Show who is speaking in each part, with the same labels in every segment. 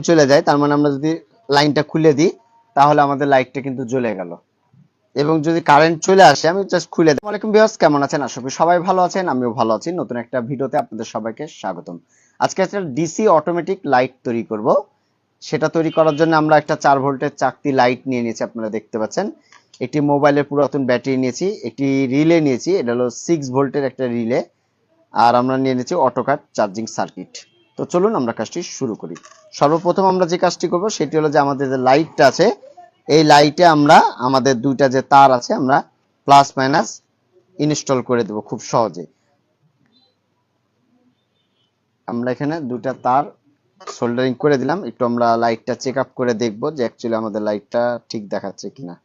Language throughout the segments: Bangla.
Speaker 1: চলে যায়, তার মানে আমরা যদি লাইনটা খুলে দিই তাহলে আমাদের লাইটটা কিন্তু জ্বলে গেল। এবং যদি কারেন্ট চলে আসে, আমি জাস্ট খুলে দিই। আসসালামু আলাইকুম ভিউয়ার্স, কেমন আছেন? আশা করি সবাই ভালো আছেন, আমিও ভালো আছি। নতুন একটা ভিডিওতে আপনাদের সবাইকে স্বাগতম। আজকে একটা ডিসি অটোমেটিক লাইট তৈরি করব। সেটা তৈরি করার জন্য আমরা একটা 4 ভোল্টের চাকতি লাইট নিয়ে নিয়েছি, আপনারা দেখতে পাচ্ছেন। একটি মোবাইলের পুরাতন ব্যাটারি নিয়েছি, একটি রিলে নিয়েছি, এটা হলো 6 ভোল্টের একটা রিলে, আর আমরা নিয়ে নিয়েছি অটোকাট চার্জিং সার্কিট। তো চলুন আমরা কাজটি শুরু করি। সর্বপ্রথম আমরা যে কাজটি করব সেটি হলো যে আমাদের যে লাইটটা আছে, এই লাইটে আমরা আমাদের দুইটা যে তার আছে আমরা প্লাস মাইনাস ইনস্টল করে দেব খুব সহজে। আমরা এখানে দুটা তার সোল্ডারিং করে দিলাম। একটু আমরা লাইটটা চেক আপ করে দেখব যে অ্যাকচুয়ালি আমাদের লাইটটা ঠিক দেখাচ্ছে কিনা।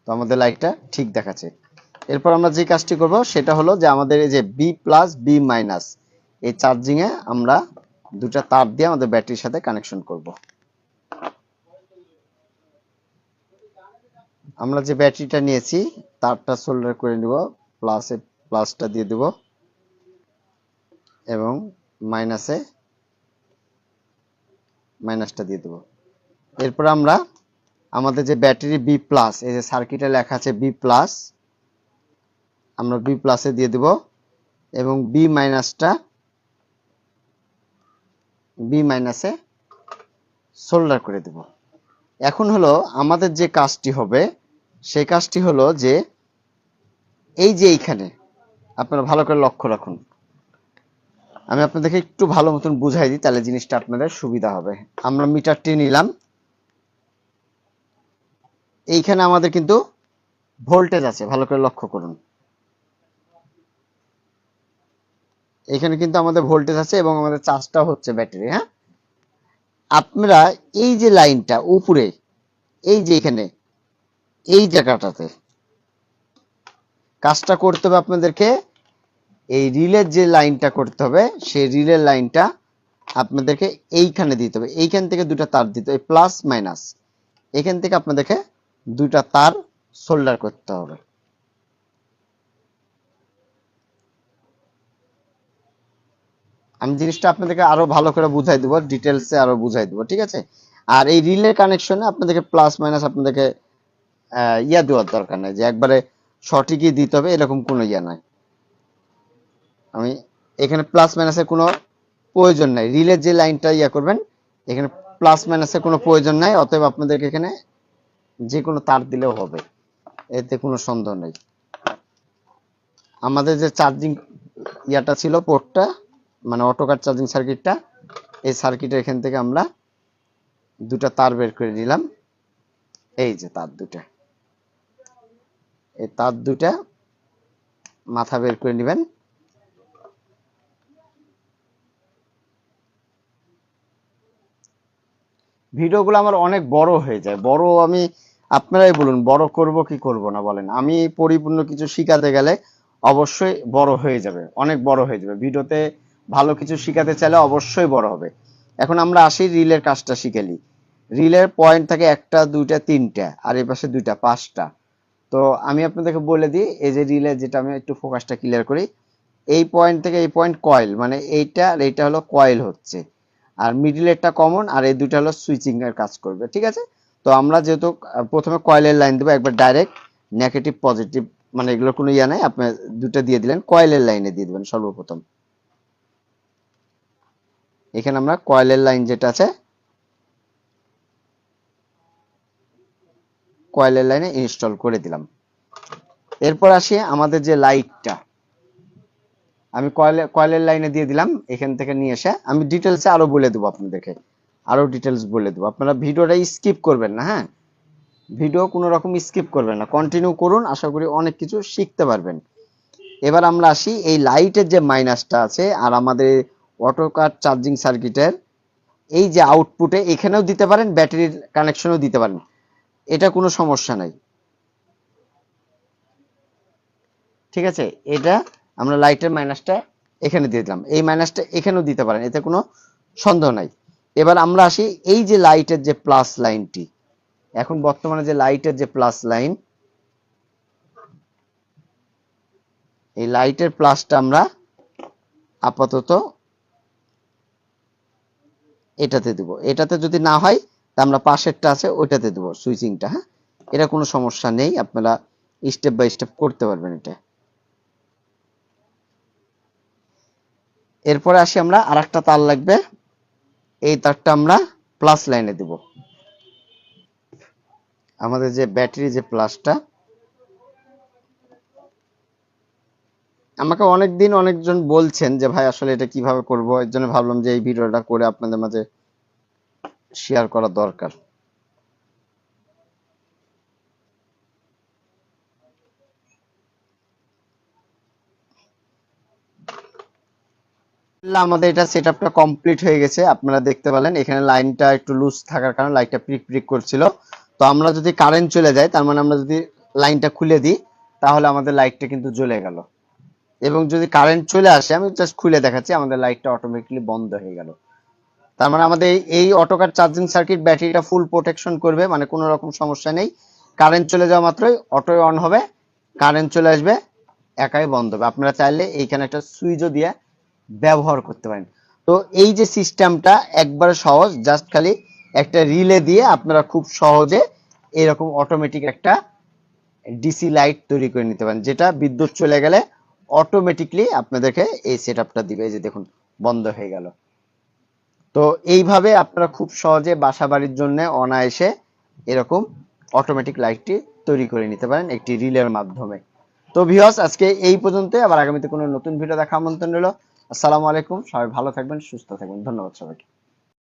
Speaker 1: তো আমাদের লাইটটা ঠিক দেখাচ্ছে। এরপর আমরা যে কাজটি করব সেটা হলো যে আমাদের এই যে বি প্লাস বি মাইনাস এই চার্জিং এ আমরা দুটা তার দিয়ে আমাদের ব্যাটারির সাথে কানেকশন করব। আমরা যে ব্যাটারিটা নিয়েছি তারটা সোল্ডার করে নিব, প্লাসে প্লাসটা দিয়ে দেব এবং মাইনাসে মাইনাসটা দিয়ে দেব। এরপর আমরা আমাদের যে ব্যাটারি বি প্লাস, এই যে সার্কিটে লেখা আছে বি প্লাস, আমরা বি প্লাসে দিয়ে দেব এবং বি মাইনাসে সোল্ডার করে দেব। এখন হলো আমাদের যে কাজটি হবে সেই কাজটি হলো যে এই যে এইখানে আপনারা ভালো করে লক্ষ্য রাখুন, আমি আপনাদেরকে একটু ভালো মতন বুঝাই দিই, তাহলে জিনিসটা আপনাদের সুবিধা হবে। আমরা মিটারটি নিলাম, এইখানে আমাদের কিন্তু ভোল্টেজ আছে, ভালো করে লক্ষ্য করুন। এখানে কিন্তু আমাদের ভোল্টেজ আছে এবং আমাদের চার্জটা হচ্ছে ব্যাটারি। হ্যাঁ, আপনারা এই যে লাইনটা উপরে, এই যে এখানে এই জায়গাটাতে কাজটা করতে হবে আপনাদেরকে। এই রিলের যে লাইনটা করতে হবে সেই রিলের লাইনটা আপনাদেরকে এইখানে দিতে হবে। এইখান থেকে দুটা তার দিতে হবে, প্লাস মাইনাস। এখান থেকে আপনাদেরকে দুটা তার সোল্ডার করতে হবে। আমি জিনিসটা আপনাদেরকে আরো ভালো করে বুঝাই দেবো, ডিটেলসে আরো বুঝাই দেবো, ঠিক আছে? আর এই রিলে কানেকশনে আপনাদেরকে প্লাস মাইনাস আপনাদেরকে ইয়া দেওয়ার দরকার নাই যে একবারে সঠিকই দিতে হবে, এরকম কোনো ইয়া নাই। আমি এখানে প্লাস মাইনাসের কোনো প্রয়োজন নাই। রিলের যে লাইনটা ইয়া করবেন এখানে প্লাস মাইনাসের কোনো প্রয়োজন নাই, অতএব আপনাদেরকে এখানে যে কোনো তার দিলেও হবে, এতে কোনো সন্দেহ নেই। আমাদের যে চার্জিং ইয়াটা ছিল পোর্টটা, মানে অটোকাট চার্জিং সার্কিটটা, এই সার্কিটের এখান থেকে আমরা দুটা তার বের করে নিলাম। এই যে তার দুটা, এই তার দুটা মাথা বের করে নেবেন। ভিডিওগুলো আমার অনেক বড় হয়ে যায়, বড় আমি আপনারাই বলুন বড় করব কি করব না বলেন। আমি পরিপূর্ণ কিছু শিখাতে গেলে অবশ্যই বড় হয়ে যাবে, অনেক বড় হয়ে যাবে। ভিডিওতে ভালো কিছু শিখাতে চাইলে অবশ্যই বড় হবে। এখন আমরা আসি রিলের কাজটা শিখেলি। রিলের পয়েন্ট থাকে একটা দুইটা তিনটা, আর এই পাশে দুইটা পাঁচটা। তো আমি আপনাদেরকে বলে দিই, এই যে রিলে, যেটা আমি একটু ফোকাসটা ক্লিয়ার করি, এই পয়েন্ট থেকে এই পয়েন্ট কয়েল, মানে এইটা আর এইটা হলো কয়েল হচ্ছে, আর মিডিলেরটা কমন, আর এই দুটো হলো সুইচিং এর কাজ করবে, ঠিক আছে? তো আমরা যেহেতু প্রথমে কয়েলের লাইন দেবো একবার ডাইরেক্ট, নেগেটিভ পজিটিভ মানে এগুলোর কোনো ইয়া নাই, আপনি দুটো দিয়ে দিলেন, কয়েলের লাইনে দিয়ে দিবেন সর্বপ্রথম। এখানে আমরা কয়েলের লাইন যেটা আছে কয়েলের লাইনে ইনস্টল করে দিলাম। এরপর আসি আমাদের যে লাইটটা, আমি কয়েলের লাইনে দিয়ে দিলাম। এখান থেকে নিয়ে এসে আমি ডিটেলসে আরো বলে দেবো আপনাদেরকে, আরো ডিটেলস বলে দেবো। আপনারা ভিডিওটা স্কিপ করবেন না, হ্যাঁ? ভিডিও কোনো রকম স্কিপ করবেন না, কন্টিনিউ করুন, আশা করি অনেক কিছু শিখতে পারবেন। এবার আমরা আসি এই লাইটের যে মাইনাসটা আছে আর আমাদের অটোকাট চার্জিং সার্কিটের এই যে আউটপুটে, এখানেও দিতে পারেন, ব্যাটারির কানেকশনও দিতে পারেন, এটা কোনো সমস্যা নাই, ঠিক আছে? এটা আমরা লাইটের মাইনাসটা এখানে দিয়ে দিলাম, এই মাইনাসটা এখানেও দিতে পারেন, এতে কোনো সন্দেহ নাই। এবার আমরা আসি এই যে লাইটের যে প্লাস লাইনটি, এখন বর্তমানে যে লাইটের যে প্লাস লাইন, এই লাইটের প্লাসটা আমরা আপাতত এটাতে দিব। এটাতে যদি না হয় তা আমরা পাশেরটা আছে ওইটাতে দিব সুইচিংটা। হ্যাঁ, এটা কোনো সমস্যা নেই, আপনারা স্টেপ বাই স্টেপ করতে পারবেন এটা। এরপরে আসি আমরা, আরেকটা তার লাগবে, এই তারটা আমরা প্লাস লাইনে দিব। আমাদের যে ব্যাটারি যে প্লাসটা, আমাকে অনেকদিন অনেকজন বলছেন যে ভাই আসলে এটা কিভাবে করব, এর জন্য ভাবলাম যে এই ভিডিওটা করে আপনাদের মাঝে শেয়ার করা দরকার। আমাদের এটা সেটআপটা কমপ্লিট হয়ে গেছে, আপনারা দেখতে পেলেন এখানে লাইনটা একটু লুজ থাকার কারণে লাইটটা প্রিক প্রিক করছিল। তো আমরা যদি কারেন্ট চলে যায়, তার মানে আমরা যদি লাইনটা খুলে দিই তাহলে আমাদের লাইটটা কিন্তু জ্বলে গেল। এবং যদি কারেন্ট চলে আসে, আমি জাস্ট খুলে দেখাচ্ছি, আমাদের লাইটটা অটোমেটিক্যালি বন্ধ হয়ে গেল। তার মানে আমাদের এই অটোকার চার্জিং সার্কিট ব্যাটারিটা ফুল প্রোটেকশন করবে, মানে কোনো রকম সমস্যা নেই। কারেন্ট চলে যাওয়া মাত্রই অটোই অন হবে, কারেন্ট চলে আসবে একাই বন্ধ হবে। আপনারা চাইলে এইখানে একটা সুইচও দিয়ে ব্যবহার করতে পারেন। তো এই যে সিস্টেমটা একবারে সহজ, জাস্ট খালি একটা রিলে দিয়ে আপনারা খুব সহজে এরকম অটোমেটিক একটা ডিসি লাইট তৈরি করে নিতে পারেন, যেটা বিদ্যুৎ চলে গেলে অটোমেটিকলি আপনাদেরকে এই সেটআপটা দিবে। এই যে দেখুন বন্ধ হয়ে গেল। তো এইভাবে আপনারা খুব সহজে বাসা বাড়ির জন্য অনায়াসে এরকম অটোমেটিক লাইটটি তৈরি করে নিতে পারেন একটি রিলের মাধ্যমে। তো ভিউয়ার্স, আজকে এই পর্যন্ত, আবার আগামীতে কোনো নতুন ভিডিও দেখা আমন্ত্রণ রইল। আসসালামু আলাইকুম, সবাই ভালো থাকবেন, সুস্থ থাকবেন, ধন্যবাদ সবাইকে।